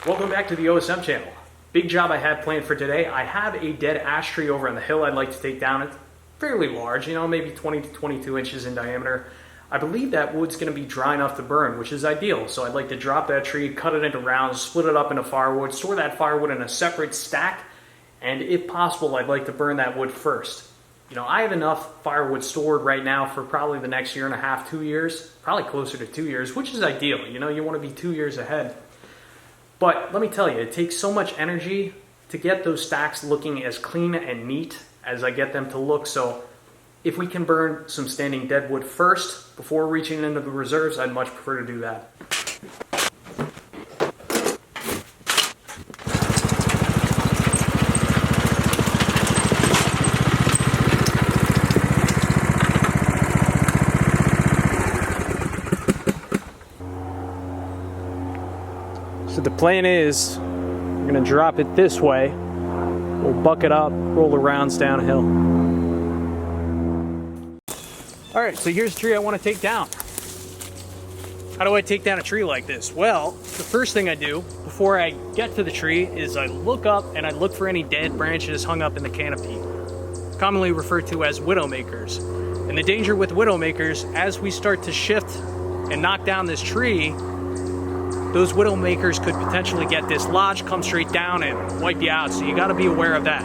Welcome back to the OSM channel. Big job I have planned for today. I have a dead ash tree over on the hill I'd like to take down. It's fairly large, maybe 20 to 22 inches in diameter. I believe that wood's going to be dry enough to burn, which is ideal. So I'd like to drop that tree, cut it into rounds, split it up into firewood, store that firewood in a separate stack, and if possible, I'd like to burn that wood first. I have enough firewood stored right now for probably the next year and a half, 2 years, probably closer to 2 years, which is ideal. You want to be 2 years ahead. But let me tell you, it takes so much energy to get those stacks looking as clean and neat as I get them to look. So if we can burn some standing deadwood first before reaching into the reserves, I'd much prefer to do that. So the plan is, we're going to drop it this way, we'll bucket up, roll the rounds downhill. Alright, so here's the tree I want to take down. How do I take down a tree like this? Well, the first thing I do before I get to the tree is I look up and I look for any dead branches hung up in the canopy, commonly referred to as widowmakers. And the danger with widowmakers, as we start to shift and knock down this tree, those widowmakers could potentially get dislodged, come straight down and wipe you out, so you gotta be aware of that.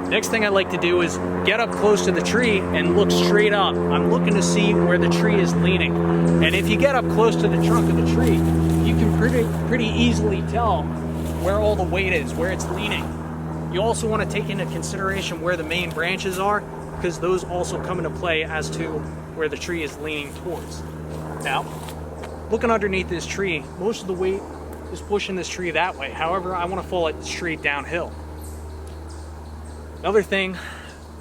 Next thing I like to do is get up close to the tree and look straight up. I'm looking to see where the tree is leaning. And if you get up close to the trunk of the tree, you can pretty easily tell where all the weight is, where it's leaning. You also wanna take into consideration where the main branches are, because those also come into play as to where the tree is leaning towards. Now, looking underneath this tree, most of the weight is pushing this tree that way. However, I want to fall it straight downhill. Another thing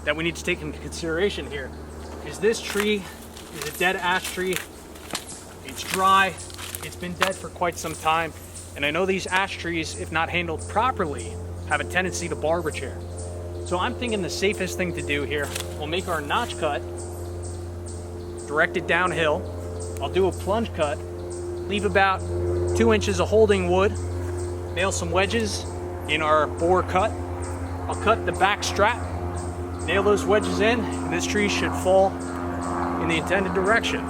that we need to take into consideration here is this tree is a dead ash tree. It's dry, it's been dead for quite some time, and I know these ash trees, if not handled properly, have a tendency to barber chair. So I'm thinking the safest thing to do here, we'll make our notch cut, direct it downhill. I'll do a plunge cut, leave about 2 inches of holding wood, nail some wedges in our bore cut. I'll cut the back strap, nail those wedges in, and this tree should fall in the intended direction.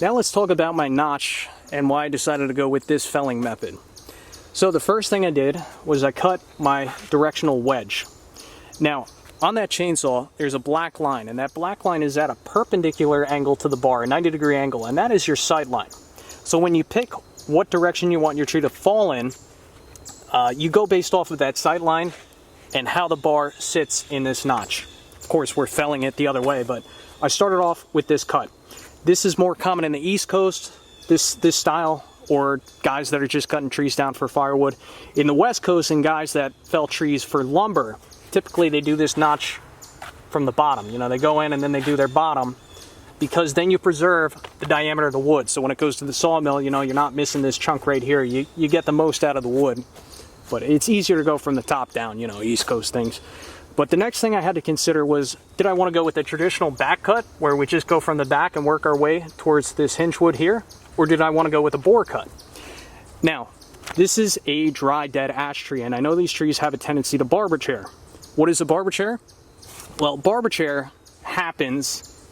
Now let's talk about my notch and why I decided to go with this felling method. So the first thing I did was I cut my directional wedge. Now on that chainsaw there's a black line, and that black line is at a perpendicular angle to the bar, a 90-degree angle, and that is your sight line. So when you pick what direction you want your tree to fall in, you go based off of that sight line and how the bar sits in this notch. Of course we're felling it the other way, but I started off with this cut. This is more common in the East Coast, this style, or guys that are just cutting trees down for firewood. In the West Coast, and guys that fell trees for lumber, typically they do this notch from the bottom. They go in and then they do their bottom, because then you preserve the diameter of the wood. So when it goes to the sawmill, you're not missing this chunk right here. You get the most out of the wood. But it's easier to go from the top down, East Coast things. But the next thing I had to consider was, did I want to go with the traditional back cut, where we just go from the back and work our way towards this hinge wood here? Or did I want to go with a bore cut? Now, this is a dry, dead ash tree, and I know these trees have a tendency to barber chair. What is a barber chair? Well, barber chair happens.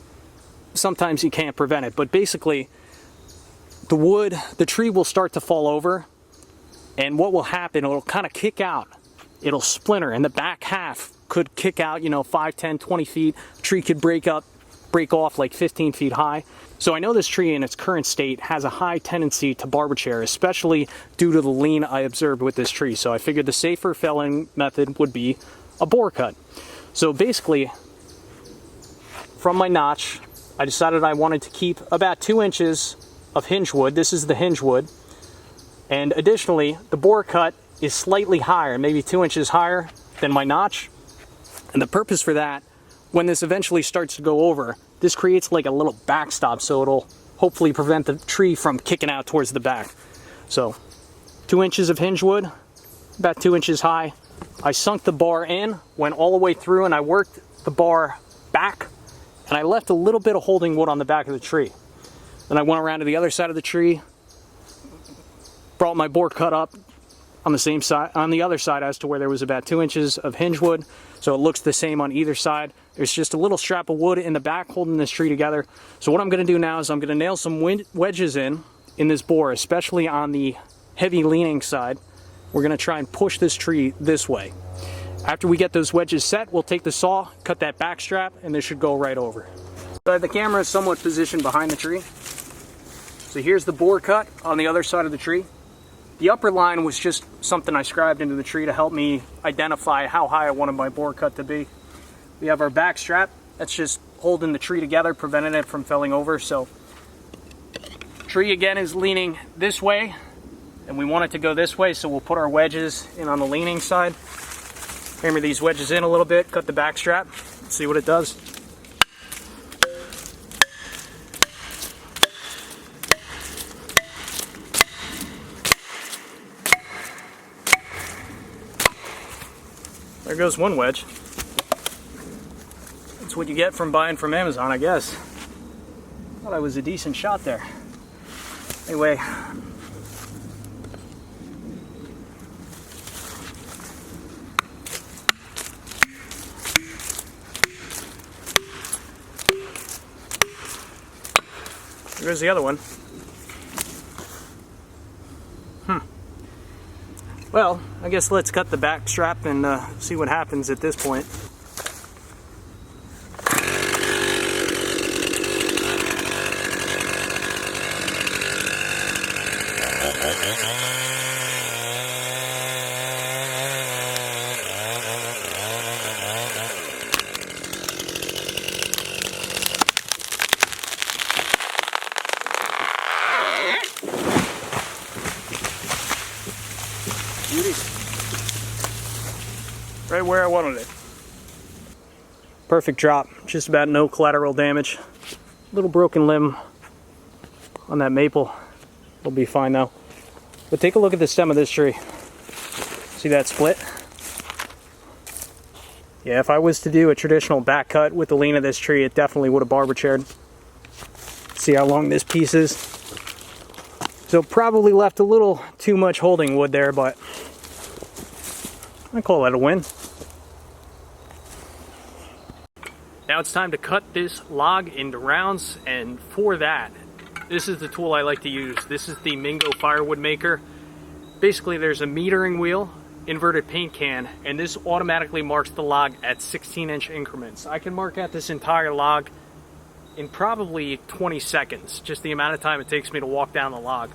Sometimes you can't prevent it, but basically the tree will start to fall over, and what will happen, it'll kind of kick out. It'll splinter, and the back half could kick out, you know, 5, 10, 20 feet. The tree could break off like 15 feet high. So I know this tree in its current state has a high tendency to barber chair, especially due to the lean I observed with this tree. So I figured the safer felling method would be a bore cut. So basically, from my notch, I decided I wanted to keep about 2 inches of hinge wood. This is the hinge wood. And additionally, the bore cut is slightly higher, maybe 2 inches higher than my notch. And the purpose for that, when this eventually starts to go over, this creates like a little backstop, so it'll hopefully prevent the tree from kicking out towards the back. So 2 inches of hinge wood, about 2 inches high. I sunk the bar in, went all the way through, and I worked the bar back, and I left a little bit of holding wood on the back of the tree. Then I went around to the other side of the tree, brought my bore cut up on the same side, on the other side, as to where there was about 2 inches of hinge wood, so it looks the same on either side. There's just a little strap of wood in the back holding this tree together. So what I'm going to do now is I'm going to nail some wedges in this bore, especially on the heavy leaning side. We're going to try and push this tree this way. After we get those wedges set, we'll take the saw, cut that back strap, and this should go right over. So the camera is somewhat positioned behind the tree. So here's the bore cut on the other side of the tree. The upper line was just something I scribed into the tree to help me identify how high I wanted my bore cut to be. We have our back strap. That's just holding the tree together, preventing it from falling over. So tree again is leaning this way, and we want it to go this way, so we'll put our wedges in on the leaning side. Hammer these wedges in a little bit, cut the back strap, see what it does. There goes one wedge. That's what you get from buying from Amazon, I guess. Thought I was a decent shot there. Anyway. There's the other one. Well, I guess let's cut the back strap and see what happens at this point. Right where I wanted it. Perfect drop, just about no collateral damage. Little broken limb on that maple. We'll be fine now. But take a look at the stem of this tree. See that split? Yeah, if I was to do a traditional back cut with the lean of this tree, it definitely would have barber chaired. See how long this piece is? So probably left a little too much holding wood there, but I call that a win. Now it's time to cut this log into rounds, and for that, this is the tool I like to use. This is the Mingo Firewood Maker. Basically, there's a metering wheel, inverted paint can, and this automatically marks the log at 16-inch increments. I can mark out this entire log in probably 20 seconds, just the amount of time it takes me to walk down the log.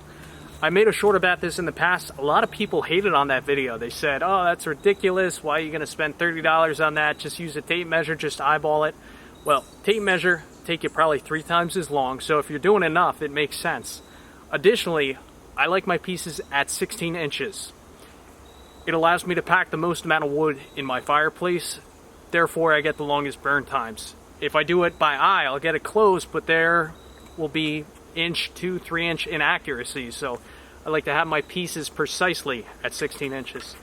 I made a short about this in the past. A lot of people hated on that video. They said, oh, that's ridiculous. Why are you going to spend $30 on that? Just use a tape measure, just eyeball it. Well, tape measure take you probably 3 times as long, so if you're doing enough, it makes sense. Additionally, I like my pieces at 16 inches. It allows me to pack the most amount of wood in my fireplace, therefore I get the longest burn times. If I do it by eye, I'll get it close, but there will be 1, 2, 3 inch inaccuracies, so I like to have my pieces precisely at 16 inches.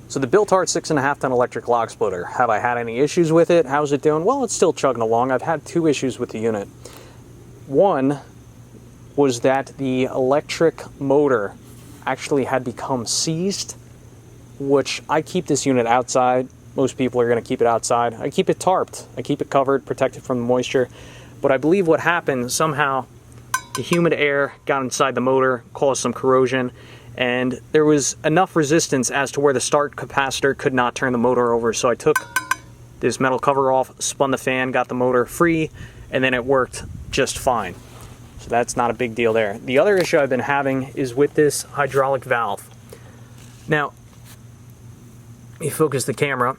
So the Built-Art 6.5-ton electric log splitter. Have I had any issues with it? How's it doing? Well, it's still chugging along. I've had 2 issues with the unit. One was that the electric motor actually had become seized, which I keep this unit outside. Most people are going to keep it outside. I keep it tarped. I keep it covered, protected from the moisture. But I believe what happened, somehow the humid air got inside the motor, caused some corrosion, and there was enough resistance as to where the start capacitor could not turn the motor over. So I took this metal cover off, spun the fan, got the motor free, and then it worked just fine. So that's not a big deal there. The other issue I've been having is with this hydraulic valve. Now, let me focus the camera.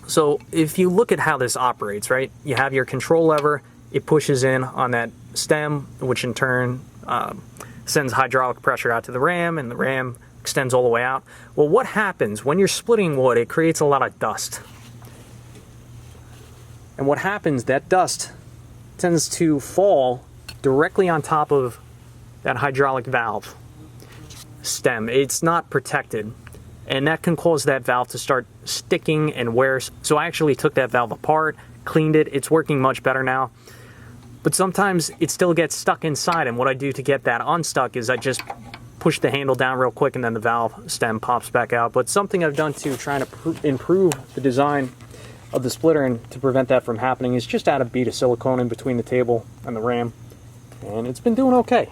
So if you look at how this operates, right? You have your control lever, it pushes in on that stem, which in turn sends hydraulic pressure out to the ram, and the ram extends all the way out. Well, what happens when you're splitting wood? It creates a lot of dust. And what happens, that dust tends to fall directly on top of that hydraulic valve stem. It's not protected, and that can cause that valve to start sticking and wear. So I actually took that valve apart, cleaned it. It's working much better now. But sometimes it still gets stuck inside, and what I do to get that unstuck is I just push the handle down real quick and then the valve stem pops back out. But something I've done to try to improve the design of the splitter and to prevent that from happening is just add a bead of silicone in between the table and the ram, and it's been doing okay.